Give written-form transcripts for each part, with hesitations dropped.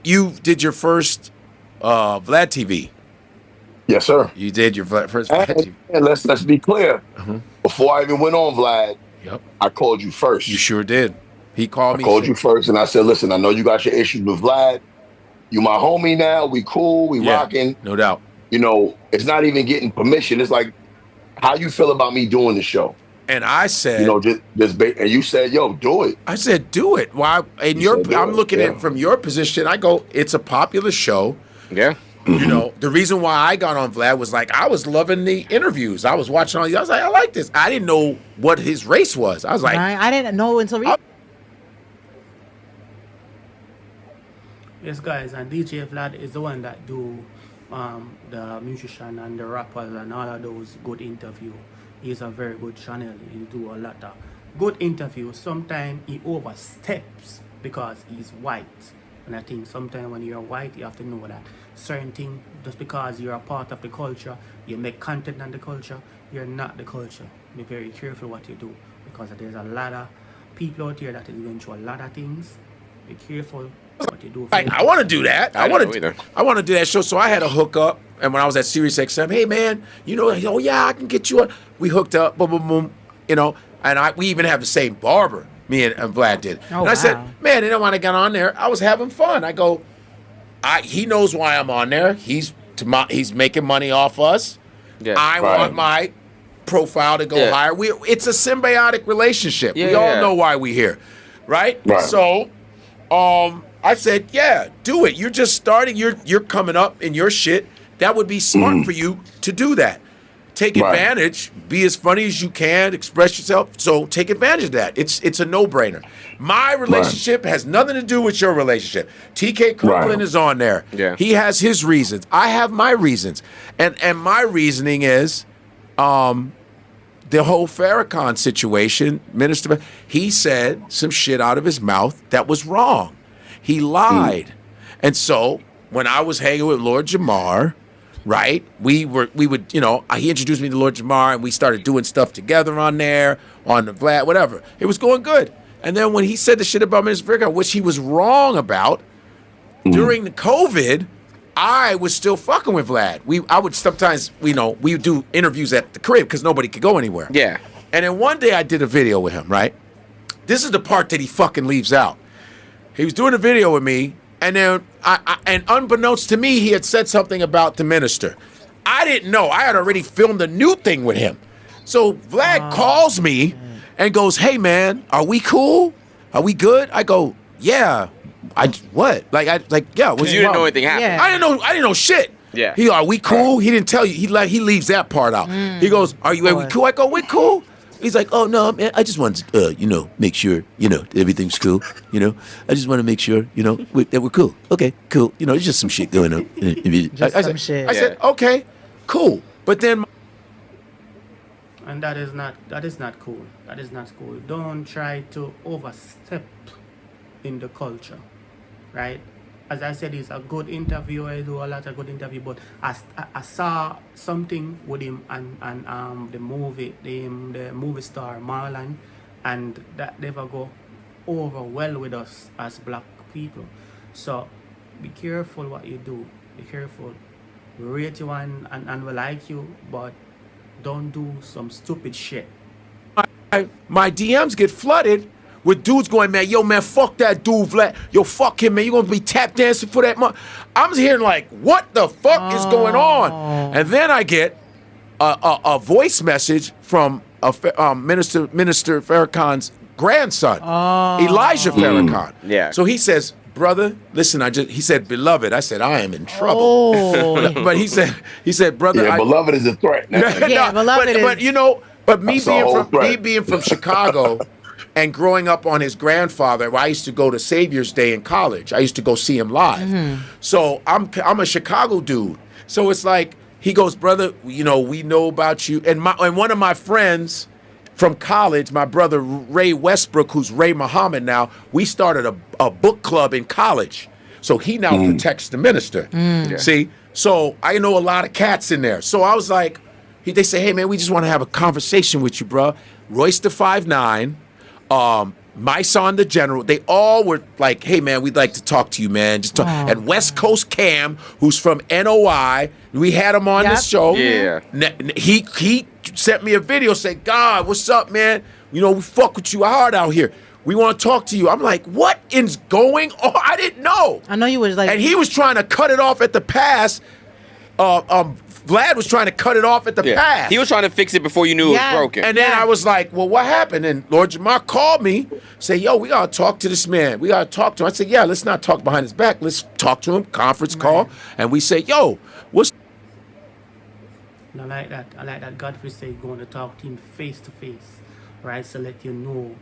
you did your first Vlad TV. Yes, sir. You did your first Vlad TV. And let's be clear. Before I even went on Vlad, Yep. I called you first. You sure did. He called I me. called you first, and I said, "Listen, I know you got your issues with Vlad. You my homie now. We cool. We rocking. No doubt. You know, it's not even getting permission. It's like, how you feel about me doing the show?" And I said, you know, and you said, "Yo, do it." I said, do it. Why? And I'm looking at it from your position. I go, it's a popular show. Yeah. You know, the reason why I got on Vlad was like, I was loving the interviews. I was watching all these. I was like, I like this. I didn't know what his race was. I was like, I didn't know until Yes, guys, and DJ Vlad is the one that do the musician and the rappers and all of those good interview. He's a very good channel. He do a lot of good interviews. Sometimes he oversteps because he's white. And I think sometimes when you're white, you have to know that certain thing, just because you're a part of the culture, you make content on the culture, you're not the culture. Be very careful what you do, because there's a lot of people out here that is going through a lot of things. Be careful what you do. I want to do that. I want to do that show. So I had a hookup, and when I was at Sirius XM, hey man, you know, oh yeah, I can get you on. We hooked up, boom, boom, boom, you know, and we even have the same barber. Me and Vlad did. And I said, man, and when I got on there, I was having fun. I go, he knows why I'm on there. He's making money off us. Yeah, I want my profile to go higher. It's a symbiotic relationship. We all know why we're here, right? So, I said, yeah, do it. You're just starting. You're coming up in your shit. That would be smart for you to do that. Take advantage. Be as funny as you can. Express yourself. So take advantage of that. It's a no-brainer. My relationship has nothing to do with your relationship. TK Kirkland is on there. Yeah. He has his reasons. I have my reasons. And my reasoning is the whole Farrakhan situation, Minister, he said some shit out of his mouth that was wrong. He lied. And so when I was hanging with Lord Jamar, right, we would, you know, he introduced me to Lord Jamar, and we started doing stuff together on there, on the Vlad, whatever. It was going good. And then when he said the shit about Minister Farrakhan, which he was wrong about, during the COVID, I was still fucking with Vlad. I would sometimes, we would do interviews at the crib because nobody could go anywhere. Yeah. And then one day I did a video with him, right? This is the part that he fucking leaves out. He was doing a video with me, and then, and unbeknownst to me, he had said something about the minister. I didn't know. I had already filmed a new thing with him. So Vlad calls me and goes, hey, man, are we cool? Are we good? I go, yeah. What? Yeah. Because you didn't know anything happened. Yeah. I didn't know shit. Yeah. Are we cool? He didn't tell you. He leaves that part out. He goes, are we cool? I go, we're cool. He's like, oh, no, man, I just wanted to, make sure, everything's cool, I just want to make sure, that we're cool. Okay, cool. It's just some shit going on. I said, okay, cool. But then... And that is not cool. That is not cool. Don't try to overstep in the culture, right? As I said, it's a good interview. I do a lot of good interview, but I saw something with him and the movie star Marlon, and that never go over well with us as black people. So be careful what you do. Be careful. We rate you and we like you, but don't do some stupid shit. My DMs get flooded with dudes going, man, yo, man, fuck that dude, Vlad. Yo, fuck him, man. You gonna be tap dancing for that month? I'm hearing like, what the fuck is going on? And then I get a voice message from Minister Farrakhan's grandson, Elijah Farrakhan. Yeah. So he says, brother, listen, he said, beloved. I said, I am in trouble. But he said, brother. Yeah, beloved is a threat. Beloved but me being from Chicago and growing up on his grandfather, I used to go to Savior's Day in college. I used to go see him live. So I'm a Chicago dude. So it's like, he goes, brother, we know about you. And one of my friends from college, my brother Ray Westbrook, who's Ray Muhammad now, we started a book club in college. So he now protects the minister. Yeah. See? So I know a lot of cats in there. So I was like, they say, hey, man, we just want to have a conversation with you, bro. Royce the 5'9", my son, the general, they all were like, hey, man, we'd like to talk to you, man. Just talk. And West Coast Cam, who's from NOI, we had him on the show. Yeah. He sent me a video saying, God, what's up, man? You know, we fuck with you hard out here. We want to talk to you. I'm like, what is going on? I didn't know. I know you was like... And he was trying to cut it off at the pass. Vlad was trying to cut it off at the pass. He was trying to fix it before you knew it was broken. And then I was like, well, what happened? And Lord Jamar called me, say, yo, we got to talk to this man. We got to talk to him. I said, yeah, let's not talk behind his back. Let's talk to him, conference call. And we say, yo, what's... I like that Godfrey said going to talk to him face to face, right? So let you know,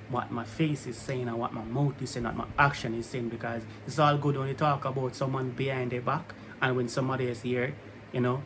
what my face is saying and what my mouth is saying, what my action is saying, because it's all good when you talk about someone behind their back, and when somebody is here, it's a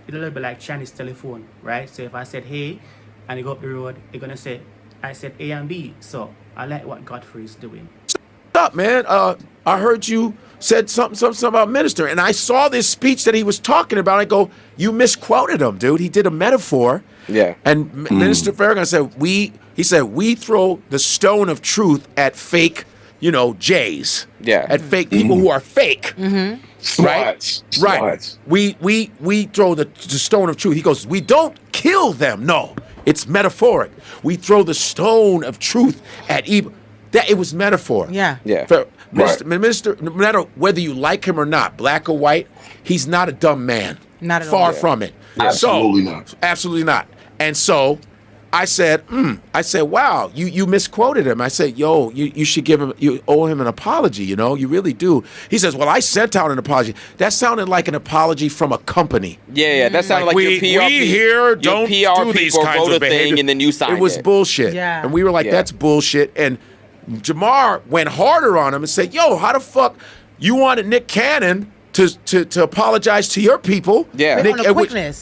little bit like Chinese telephone, right? So if I said, hey, and you go up the road, you're going to say, I said A and B. So I like what Godfrey is doing. What's up, man? I heard you said something about minister, and I saw this speech that he was talking about. I go, you misquoted him, dude. He did a metaphor. Yeah. And Minister Farrakhan said, we throw the stone of truth at fake, Jays. Yeah. At fake people who are fake. Right? Right. We throw the stone of truth. He goes, we don't kill them. No, it's metaphoric. We throw the stone of truth at evil. That it was metaphor. Yeah. Yeah. Minister, no matter whether you like him or not, black or white, he's not a dumb man. Not at all. Far from it. Absolutely not. Absolutely not. And so I said, wow, you misquoted him. I said, yo, you should you owe him an apology, you really do. He says, well, I sent out an apology. That sounded like an apology from a company. Yeah, that sounded like your PR we here don't PR do these people kinds wrote of a thing and then you signed it. It was bullshit. Yeah. And we were like, that's bullshit. And Jamar went harder on him and said, yo, how the fuck you wanted Nick Cannon to apologize to your people? Yeah.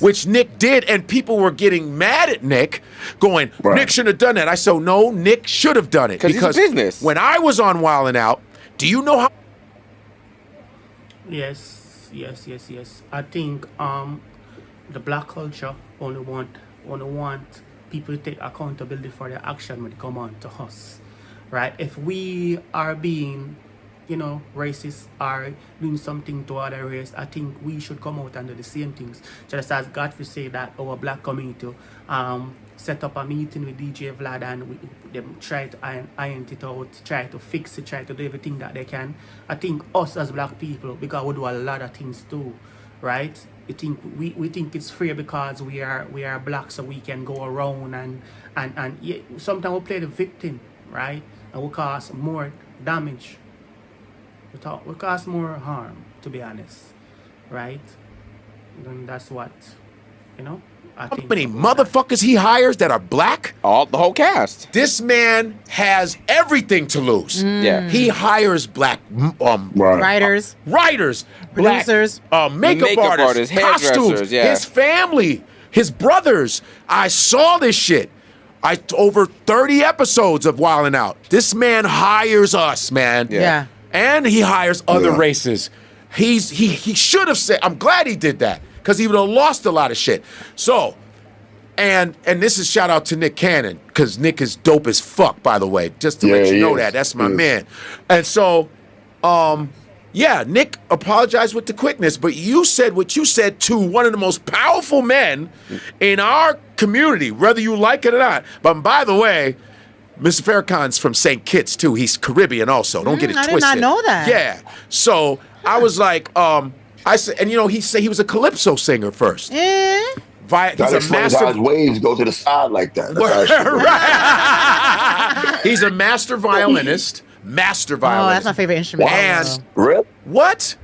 Which Nick did, and people were getting mad at Nick, going, Nick shouldn't have done that. I said, no, Nick should have done it. Because it's business. When I was on Wild 'N Out, do you know how... Yes. I think the black culture only want people to take accountability for their action when they come on to us, right? If we are being, racist or doing something to other race, I think we should come out and do the same things. Just as Godfrey said that our black community set up a meeting with DJ Vlad and them try to iron it out, try to fix it, try to do everything that they can. I think us as black people, because we do a lot of things too, right? We think it's fair because we are black, so we can go around and yeah, sometimes we play the victim, right? And we cause more damage. We cause more harm, to be honest, right? And that's what, I think. How many motherfuckers he hires that are black? The whole cast. This man has everything to lose. Yeah. He hires black writers, producers, makeup artists, costumes, his family, his brothers. I saw this shit. Over 30 episodes of Wild 'N Out. This man hires us, man. Yeah. And he hires other races. He should have said, I'm glad he did that, because he would have lost a lot of shit. So, and this is shout out to Nick Cannon, because Nick is dope as fuck, by the way, just to let you know that. That's my man. And so, Nick apologized with the quickness, but you said what you said to one of the most powerful men in our community, whether you like it or not. But by the way, Mr. Farrakhan's from St. Kitts, too. He's Caribbean also. Don't get it twisted. I did not know that. Yeah. So I was like, I said, and he said he was a calypso singer first. He's a master. His waves go to the side like that. Right. He's a master violinist. Oh, that's my favorite instrument. And really? What?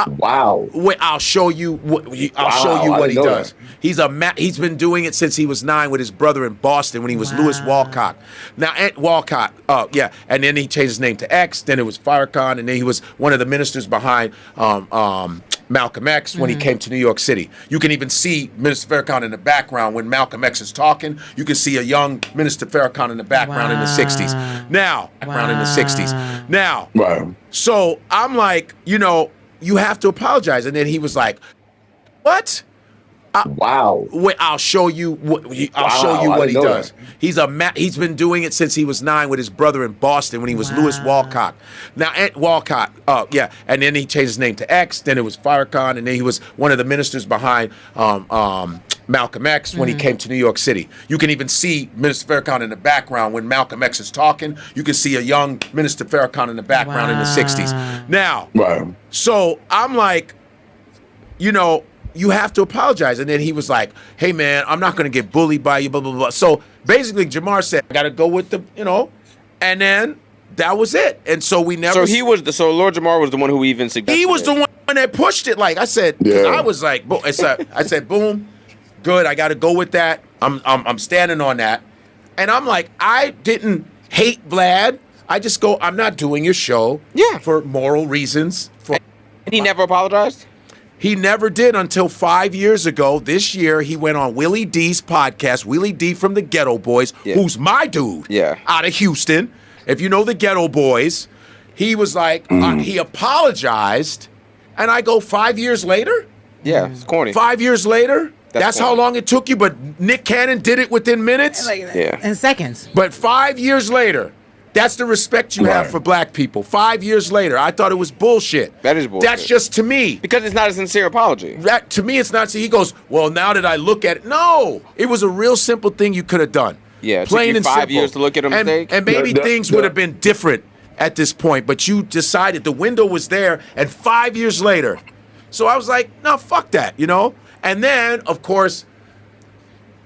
Wow. Wait, I'll show you what he does. That. He's been doing it since he was 9 with his brother in Boston when he was Louis Walcott. Now, Walcott, and then he changed his name to X. Then it was Farrakhan, and then he was one of the ministers behind Malcolm X when he came to New York City. You can even see Minister Farrakhan in the background when Malcolm X is talking. You can see a young Minister Farrakhan in the background in the 60s. Now, so I'm like, you have to apologize. And then he was like, what? Wow. Wait, I'll show you what he does. He's been doing it since he was 9 with his brother in Boston when he was Louis Walcott. Now Walcott, and then he changed his name to X. Then it was Farrakhan, and then he was one of the ministers behind Malcolm X when he came to New York City. You can even see Minister Farrakhan in the background when Malcolm X is talking. You can see a young Minister Farrakhan in the background in the 60s. Now, so I'm like, you have to apologize. And then he was like, hey, man, I'm not going to get bullied by you, blah, blah, blah. So basically, Jamar said, I got to go with the, and then that was it. And so we never. So Lord Jamar was the one who even suggested He was the one that pushed it. Like I said, I was like, I said, boom, good. I got to go with that. I'm standing on that. And I'm like, I didn't hate Vlad. I just go, I'm not doing your show for moral reasons. And he never apologized? He never did until 5 years ago. This year, he went on Willie D's podcast, Willie D from the Ghetto Boys, who's my dude out of Houston. If you know the Ghetto Boys, he was like, he apologized. And I go, 5 years later? Yeah, it's corny. 5 years later? That's how long it took you, but Nick Cannon did it within minutes? In seconds. But 5 years later, that's the respect you have for black people. 5 years later, I thought it was bullshit. That is bullshit. That's just to me. Because it's not a sincere apology. That to me, it's not. So he goes, well, now that I look at it, no, it was a real simple thing you could have done. Yeah, it plain took you and 5 years to look at a mistake. And maybe things would have been different at this point, but you decided the window was there, and 5 years later. So I was like, no, fuck that, And then, of course,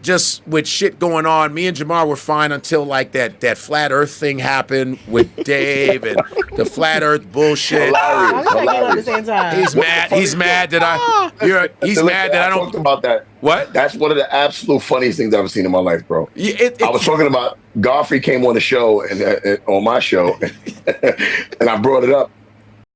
just with shit going on, me and Jamar were fine until like that flat Earth thing happened with Dave and the flat Earth bullshit. Hilarious. He's mad that I don't talked about that. What? That's one of the absolute funniest things I've ever seen in my life, bro. I was talking about Godfrey came on the show and on my show, and I brought it up.